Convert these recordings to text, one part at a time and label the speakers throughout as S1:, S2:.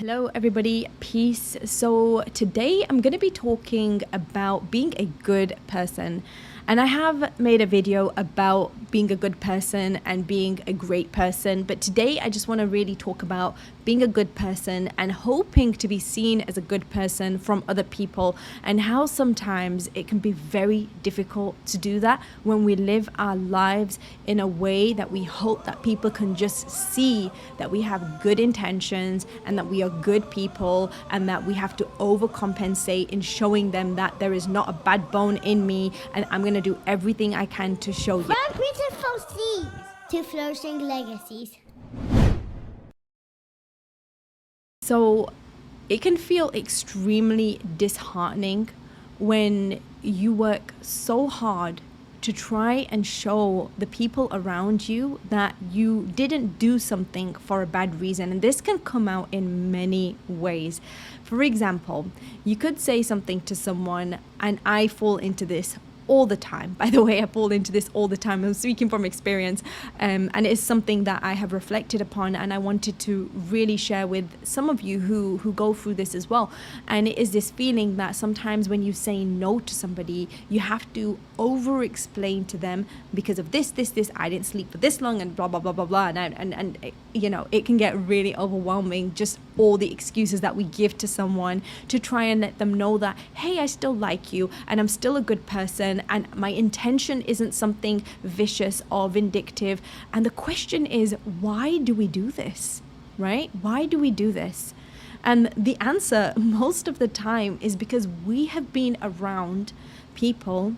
S1: Hello everybody, peace. So today I'm going to be talking about being a good person. And I have made a video about being a good person and being a great person. But today I just want to really talk about being a good person and hoping to be seen as a good person from other people, and how sometimes it can be very difficult to do that when we live our lives in a way that we hope that people can just see that we have good intentions and that we are good people, and that we have to overcompensate in showing them that there is not a bad bone in me and I'm going to do everything I can to show you.
S2: From beautiful seeds to flourishing legacies.
S1: So it can feel extremely disheartening when you work so hard to try and show the people around you that you didn't do something for a bad reason. And this can come out in many ways. For example, you could say something to someone, and I fall into this all the time. By the way, I fall into this all the time. I'm speaking from experience, and it's something that I have reflected upon, and I wanted to really share with some of you who go through this as well. And it is this feeling that sometimes when you say no to somebody, you have to over explain to them because of this, I didn't sleep for this long, and blah blah blah blah blah, and you know, it can get really overwhelming, just all the excuses that we give to someone to try and let them know that, hey, I still like you and I'm still a good person and my intention isn't something vicious or vindictive. And the question is, why do we do this, right? Why do we do this? And the answer most of the time is because we have been around people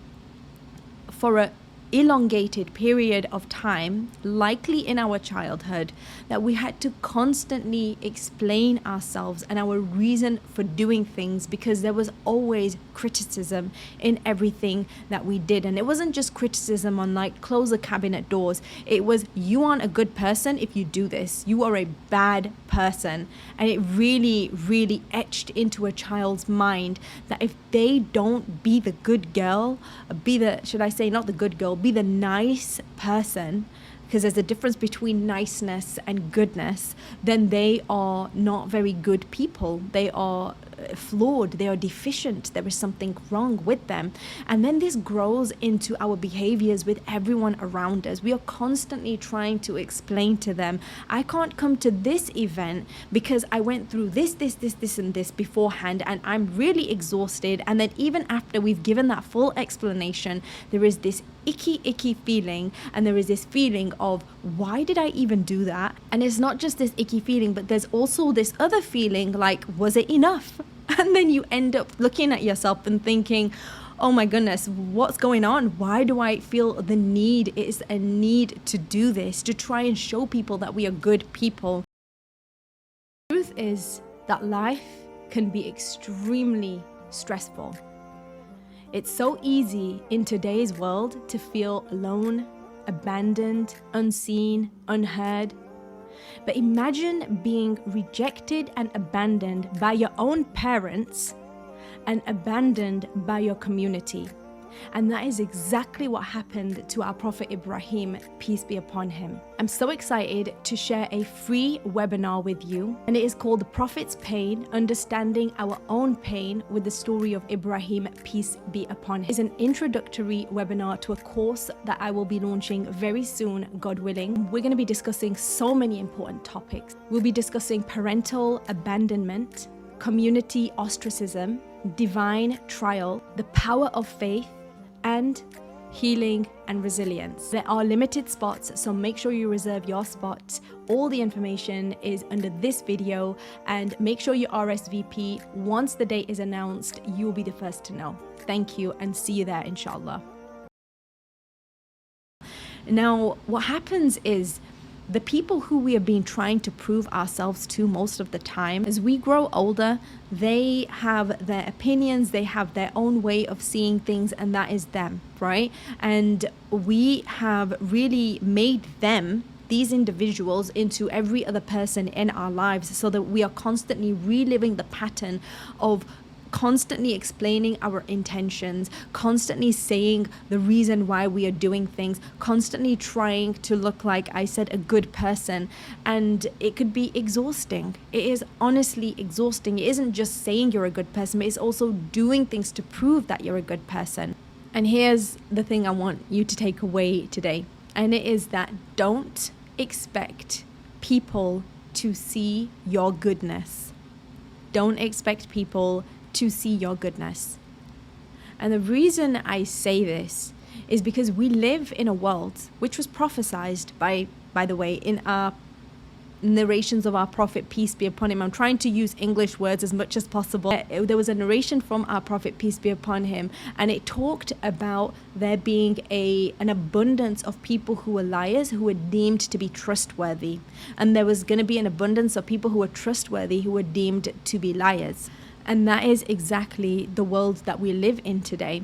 S1: for a elongated period of time, likely in our childhood, that we had to constantly explain ourselves and our reason for doing things, because there was always criticism in everything that we did. And it wasn't just criticism on like close the cabinet doors. It was, you aren't a good person if you do this, you are a bad person. And it really etched into a child's mind that if they don't be the good girl, be the, should I say not the good girl, be the nice person, because there's a difference between niceness and goodness, then they are not very good people. They are flawed, they are deficient, there is something wrong with them. And then this grows into our behaviors with everyone around us. We are constantly trying to explain to them, I can't come to this event because I went through this and this beforehand and I'm really exhausted. And then even after we've given that full explanation, there is this icky feeling, and there is this feeling of, why did I even do that? And it's not just this icky feeling, but there's also this other feeling like, was it enough? And then you end up looking at yourself and thinking, oh my goodness, what's going on? Why do I feel the need? It is a need to do this, to try and show people that we are good people. The truth is that life can be extremely stressful. It's so easy in today's world to feel alone, abandoned, unseen, unheard. But imagine being rejected and abandoned by your own parents and abandoned by your community. And that is exactly what happened to our Prophet Ibrahim, peace be upon him. I'm so excited to share a free webinar with you, and it is called The Prophet's Pain, Understanding Our Own Pain with the Story of Ibrahim, peace be upon him. It's an introductory webinar to a course that I will be launching very soon, God willing. We're going to be discussing so many important topics. We'll be discussing parental abandonment, community ostracism, divine trial, the power of faith, and healing and resilience. There are limited spots, so make sure you reserve your spot. All the information is under this video, and make sure you RSVP. Once the date is announced, you will be the first to know. Thank you, and see you there, inshallah. Now, what happens is, the people who we have been trying to prove ourselves to most of the time, as we grow older, they have their opinions, they have their own way of seeing things, and that is them, right? And we have really made them, these individuals, into every other person in our lives, so that we are constantly reliving the pattern of constantly explaining our intentions, constantly saying the reason why we are doing things, constantly trying to look, like I said, a good person. And it could be exhausting. It is honestly exhausting. It isn't just saying you're a good person, but it's also doing things to prove that you're a good person. And here's the thing I want you to take away today, and it is that don't expect people to see your goodness. Don't expect people to see your goodness. And the reason I say this is because we live in a world which was prophesied by the way, in our narrations of our prophet, peace be upon him. I'm trying to use English words as much as possible. There was a narration from our prophet, peace be upon him, and it talked about there being an abundance of people who were liars, who were deemed to be trustworthy. And there was going to be an abundance of people who were trustworthy, who were deemed to be liars. And that is exactly the world that we live in today.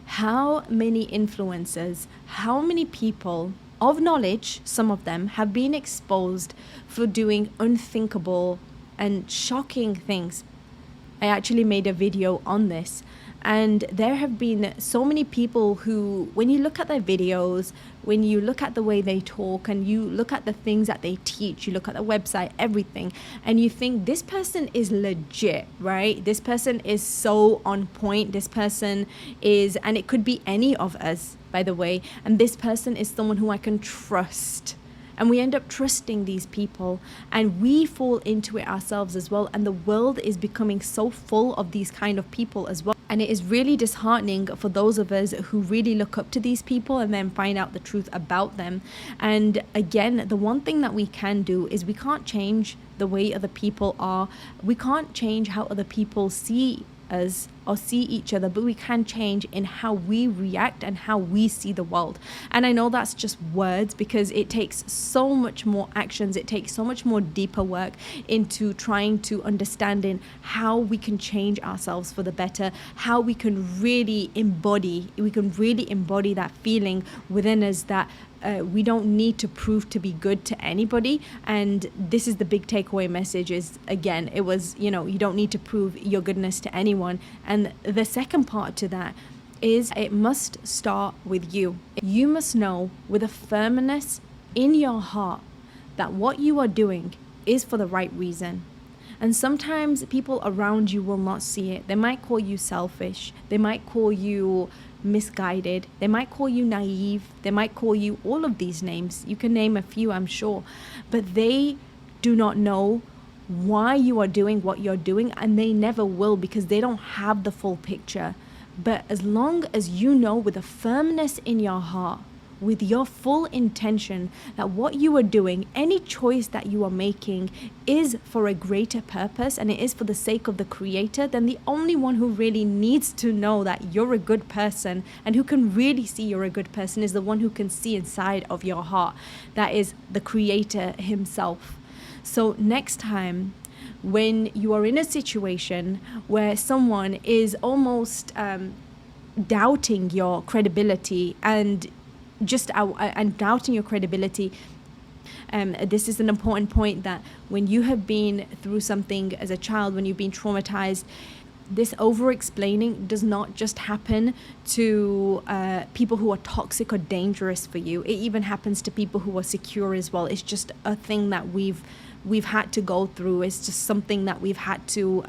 S1: How many influencers, how many people of knowledge, some of them, have been exposed for doing unthinkable and shocking things. I actually made a video on this, and there have been so many people who, when you look at their videos, when you look at the way they talk, and you look at the things that they teach, you look at the website, everything, and you think this person is legit, right? This person is so on point. This person is, and it could be any of us, by the way, and this person is someone who I can trust. And we end up trusting these people, and we fall into it ourselves as well. And the world is becoming so full of these kind of people as well. And it is really disheartening for those of us who really look up to these people and then find out the truth about them. And again, the one thing that we can do is we can't change the way other people are. We can't change how other people see us or see each other, but we can change in how we react and how we see the world. And I know that's just words, because it takes so much more actions, it takes so much more deeper work into trying to understanding how we can change ourselves for the better, how we can really embody that feeling within us that we don't need to prove to be good to anybody. And this is the big takeaway message, is again, it was, you don't need to prove your goodness to anyone. And the second part to that is it must start with you. You must know with a firmness in your heart that what you are doing is for the right reason. And sometimes people around you will not see it. They might call you selfish. They might call you misguided. They might call you naive. They might call you all of these names. You can name a few, I'm sure. But they do not know why you are doing what you're doing, and they never will, because they don't have the full picture. But as long as you know with a firmness in your heart, with your full intention that what you are doing, any choice that you are making is for a greater purpose and it is for the sake of the Creator, then the only one who really needs to know that you're a good person and who can really see you're a good person is the one who can see inside of your heart. That is the Creator Himself. So next time, when you are in a situation where someone is almost doubting your credibility and doubting your credibility, this is an important point, that when you have been through something as a child, when you've been traumatized, this over-explaining does not just happen to people who are toxic or dangerous for you. It even happens to people who are secure as well. It's just a thing that we've had to go through. It's just something that we've had to,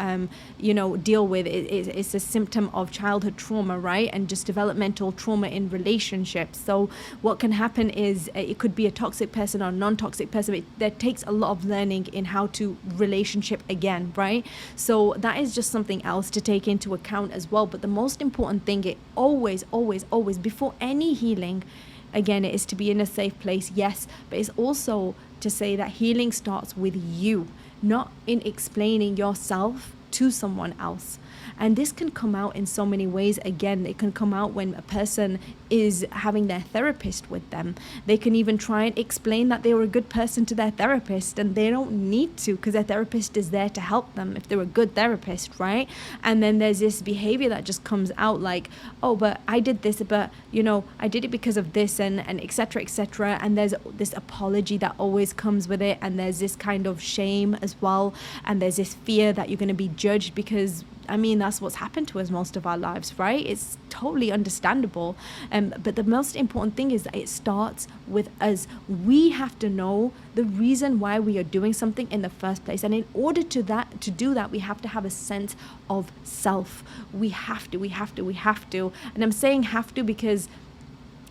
S1: deal with. It's a symptom of childhood trauma, right? And just developmental trauma in relationships. So what can happen is it could be a toxic person or a non-toxic person. That takes a lot of learning in how to relationship again, right? So that is just something else to take into account as well. But the most important thing, it always, before any healing, again, it is to be in a safe place, yes, but it's also to say that healing starts with you, not in explaining yourself to someone else. And this can come out in so many ways. Again, it can come out when a person is having their therapist with them. They can even try and explain that they were a good person to their therapist, and they don't need to, because their therapist is there to help them if they're a good therapist, right? And then there's this behavior that just comes out like, oh, but I did this, but I did it because of this, and et cetera, and there's this apology that always comes with it, and there's this kind of shame as well, and there's this fear that you're going to be judged because I mean, that's what's happened to us most of our lives, right? It's totally understandable. But the most important thing is that it starts with us. We have to know the reason why we are doing something in the first place. And in order to do that, we have to have a sense of self. We have to. And I'm saying have to because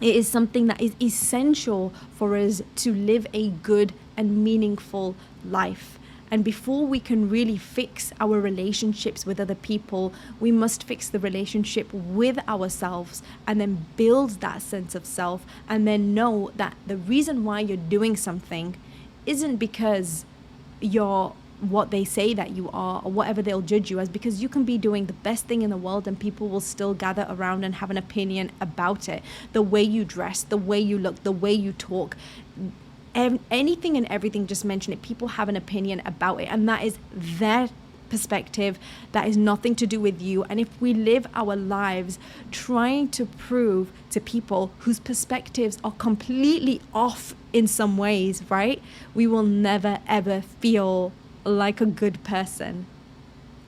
S1: it is something that is essential for us to live a good and meaningful life. And before we can really fix our relationships with other people, we must fix the relationship with ourselves and then build that sense of self, and then know that the reason why you're doing something isn't because you're what they say that you are or whatever they'll judge you as, because you can be doing the best thing in the world and people will still gather around and have an opinion about it. The way you dress, the way you look, the way you talk, anything and everything, just mention it, people have an opinion about it, and that is their perspective. That is nothing to do with you. And if we live our lives trying to prove to people whose perspectives are completely off in some ways, right, we will never ever feel like a good person,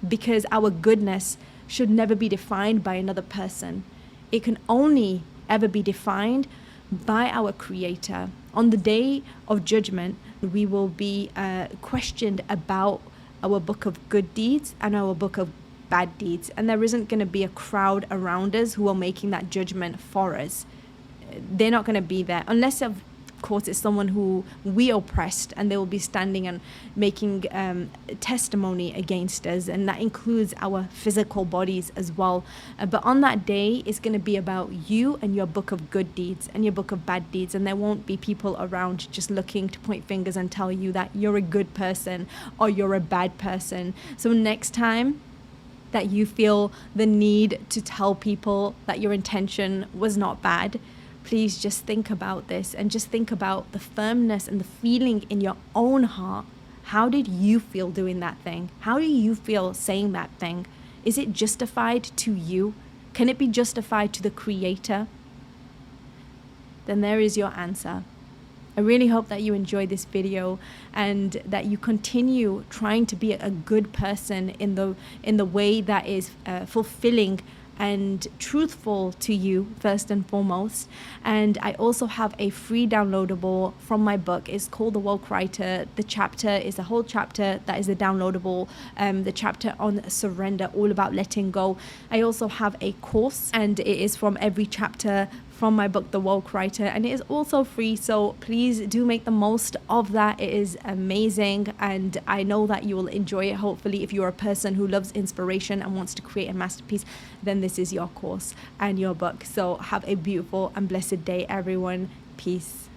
S1: because our goodness should never be defined by another person. It can only ever be defined by our Creator. On the day of judgment, we will be questioned about our book of good deeds and our book of bad deeds. And there isn't going to be a crowd around us who are making that judgment for us. They're not going to be there unless, of course, it's someone who we oppressed, and they will be standing and making testimony against us, and that includes our physical bodies as well. But on that day, it's going to be about you and your book of good deeds and your book of bad deeds, and there won't be people around just looking to point fingers and tell you that you're a good person or you're a bad person. So next time that you feel the need to tell people that your intention was not bad, please just think about this and just think about the firmness and the feeling in your own heart. How did you feel doing that thing? How do you feel saying that thing? Is it justified to you? Can it be justified to the Creator? Then there is your answer. I really hope that you enjoyed this video and that you continue trying to be a good person in the way that is fulfilling and truthful to you first and foremost. And I also have a free downloadable from my book. It's called The Woke Writer. The chapter is a whole chapter that is a downloadable, the chapter on surrender, all about letting go. I also have a course, and it is from every chapter from my book, The Woke Writer, and it is also free, so please do make the most of that. It is amazing, and I know that you will enjoy it. Hopefully, if you're a person who loves inspiration and wants to create a masterpiece, then this is your course and your book. So have a beautiful and blessed day, everyone. Peace.